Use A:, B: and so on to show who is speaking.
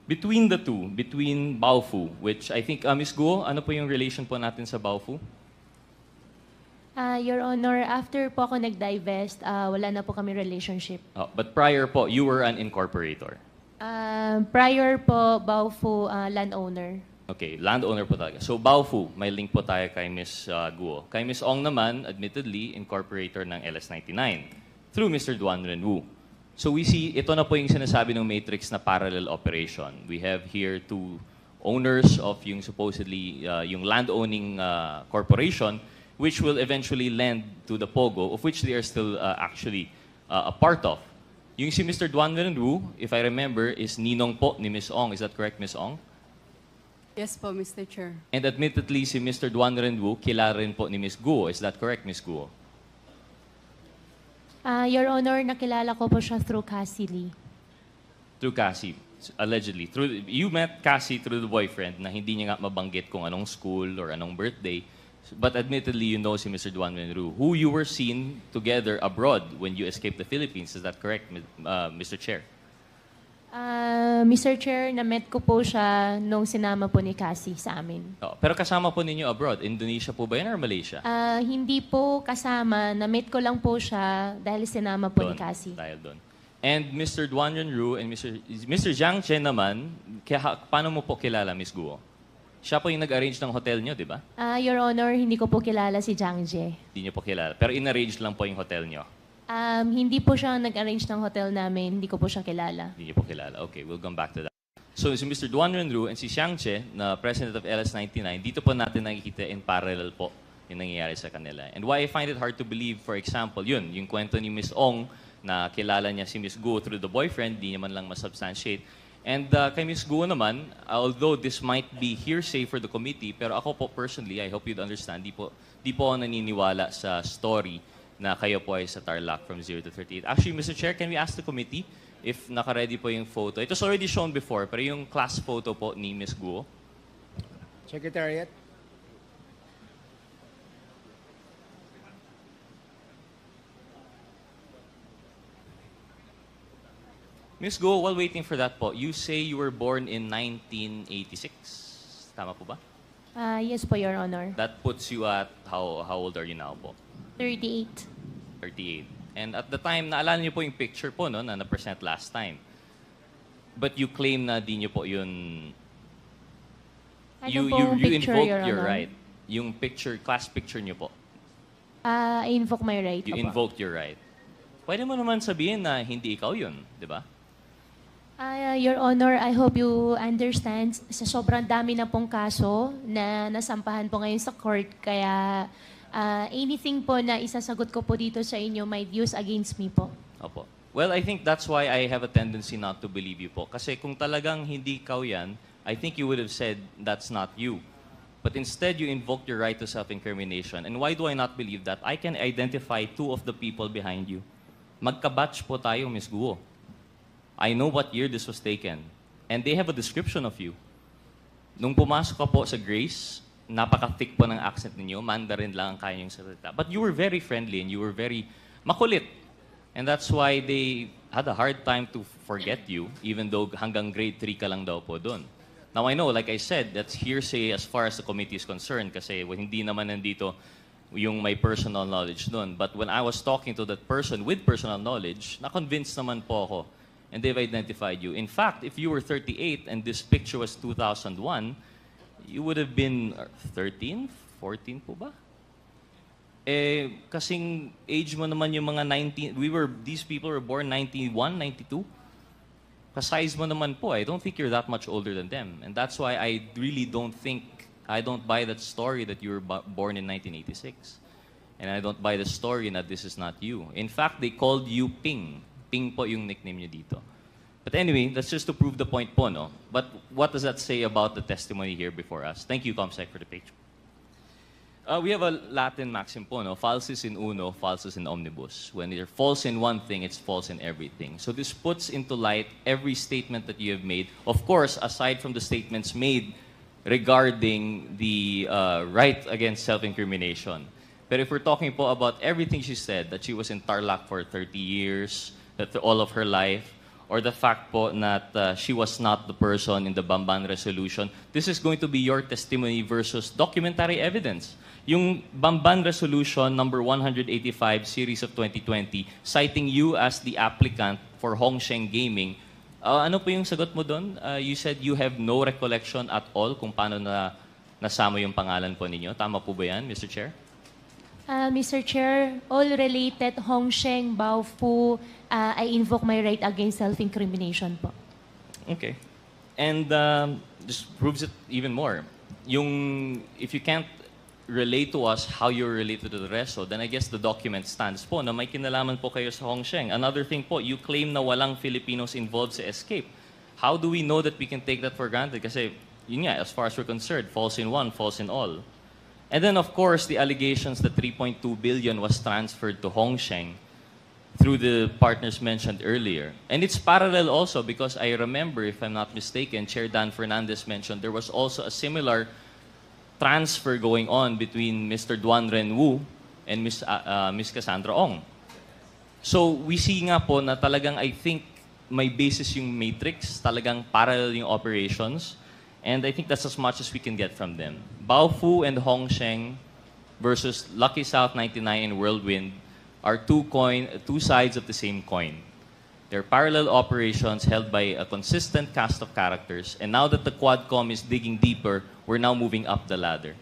A: Between the two, between Baofu, which I think, Ms. Guo, ano po yung relation po natin sa Baofu?
B: Your Honor, after po ako nag-divest, wala na po kami relationship.
A: Oh, but prior po, you were an incorporator.
B: Prior po, Baofu, landowner.
A: Okay, landowner po talaga. So, Baofu, may link po tayo kay Ms. Guo. Kay Ms. Ong naman, admittedly, incorporator ng LS99 through Mr. Duan Renwu. So, we see, ito na po yung sinasabi ng Matrix na parallel operation. We have here two owners of yung supposedly, yung land-owning corporation, which will eventually lend to the POGO, of which they are still actually a part of. Yung si Mr. Duan Renwu, if I remember, is ninong po ni Ms. Ong. Is that correct, Ms. Ong?
C: Yes po, Mr. Chair.
A: And admittedly, si Mr. Duan Renwu, kilala rin po ni Ms. Guo. Is that correct, Ms. Guo?
B: Your Honor, nakilala ko po siya through Cassie Lee.
A: Through Cassie, allegedly. You met Cassie through the boyfriend na hindi niya nga mabanggit kung anong school or anong birthday. But admittedly, you know si Mr. Duan Renwu, who you were seen together abroad when you escaped the Philippines. Is that correct, Mr. Chair?
B: Mr. Chair, na-met ko po siya nung sinama po ni Cassie sa amin.
A: Oh, pero kasama po ninyo abroad. Indonesia po ba yan or Malaysia?
B: Hindi po kasama. Na-met ko lang po siya dahil sinama po ni
A: Doon,
B: Cassie.
A: dahil doon. And Mr. Duan Renwu and Mr. Jiang Chen naman, paano mo po kilala, Ms. Guo? Siya po yung nag-arrange ng hotel nyo, di ba?
B: Your Honor, hindi ko po kilala si Jiang Jie.
A: Hindi nyo po kilala. Pero in-arrange lang po yung hotel nyo.
B: Hindi po siya nag-arrange ng hotel namin. Hindi ko po siya kilala.
A: Hindi niyo po kilala. Okay, we'll come back to that. So, si Mr. Duan Renwu and si Xiang Che, na president of LS99, dito po natin nakikita in parallel po yung nangyayari sa kanila. And why I find it hard to believe, for example, yung kwento ni Ms. Ong na kilala niya si Ms. Guo through the boyfriend, di naman lang masubstantiate. And kay Ms. Guo naman, although this might be hearsay for the committee, pero ako po personally, I hope you'd understand, di po ako naniniwala sa story na kayo po ay sa Tarlac from 0 to 38. Actually, Mr. Chair, can we ask the committee if naka-ready po yung photo? It was already shown before, pero yung class photo po ni Ms. Guo.
D: Secretariat.
A: Ms. Guo, while waiting for that po, you say you were born in 1986. Tama po ba?
B: Yes po, Your Honor.
A: That puts you at, how old are you now po?
B: 38.
A: 38. And at the time, naalala niyo po yung picture po no, na na-present last time. But you claim na di niyo po yun...
B: Ano pong picture,
A: invoked
B: Your
A: your
B: Honor?
A: right. Yung picture, class picture niyo po.
B: I invoke my right.
A: You
B: Opo.
A: invoked your right. Pwede mo naman sabihin na hindi ikaw yun, di ba?
B: Your Honor, I hope you understand, sa sobrang dami na pong kaso na nasampahan po ngayon sa court, kaya anything po na isasagot ko po dito sa inyo might use against me po.
A: Opo. Well, I think that's why I have a tendency not to believe you po. Kasi kung talagang hindi ikaw yan, I think you would have said that's not you. But instead, you invoked your right to self-incrimination. And why do I not believe that? I can identify two of the people behind you. Magka-batch po tayo, Ms. Guo. I know what year this was taken. And they have a description of you. Nung pumasok ka po sa Grace, napaka-thick po ng accent ninyo, Mandarin lang ang kaya niyong salita. But you were very friendly and you were very makulit. And that's why they had a hard time to forget you, even though hanggang grade 3 ka lang daw po doon. Now I know, like I said, that's hearsay as far as the committee is concerned kasi hindi naman nandito yung may personal knowledge doon. But when I was talking to that person with personal knowledge, na-convinced naman po ako. And they've identified you. In fact, if you were 38 and this picture was 2001, you would have been 13, 14 po ba? Eh, kasing age mo naman yung mga 19, these people were born 91, 92. Kasize mo naman po, I don't think you're that much older than them. And that's why I really don't buy that story that you were born in 1986. And I don't buy the story that this is not you. In fact, they called you Ping. Ping po yung nickname niyo dito. But anyway, that's just to prove the point po, no? But what does that say about the testimony here before us? Thank you, Comsec, for the picture. We have a Latin maxim po, no? Falsis in uno, falsus in omnibus. When you're false in one thing, it's false in everything. So this puts into light every statement that you have made. Of course, aside from the statements made regarding the right against self-incrimination. But if we're talking po about everything she said, that she was in Tarlac for 30 years, that all of her life, or the fact po that she was not the person in the Bamban resolution, this is going to be your testimony versus documentary evidence. Yung Bamban Resolution number 185 series of 2020 citing you as the applicant for Hongsheng Gaming. Ano po yung sagot mo doon? You said you have no recollection at all kung paano na nasama yung pangalan po ninyo. Tama po ba yan, Mr. Chair?
B: Mr. Chair, all related Hongsheng, Baofu, I invoke my right against self-incrimination po.
A: Okay. And this proves it even more. If you can't relate to us how you're related to the resto, then I guess the document stands po na may kinalaman po kayo sa Hongsheng. Another thing po, you claim na walang Filipinos involved sa escape. How do we know that we can take that for granted? Kasi, yun nga, as far as we're concerned, false in one, false in all. And then, of course, the allegations that 3.2 billion was transferred to Hongsheng through the partners mentioned earlier. And it's parallel also because I remember, if I'm not mistaken, Chair Dan Fernandez mentioned there was also a similar transfer going on between Mr. Duan Renwu and Ms. Cassandra Ong. So, we see nga po na talagang I think may basis yung matrix, talagang parallel yung operations, and I think that's as much as we can get from them. Baofu and Hongsheng versus Lucky South 99 and Whirlwind are two sides of the same coin. They're parallel operations held by a consistent cast of characters, and now that the Quad-Com is digging deeper, we're now moving up the ladder.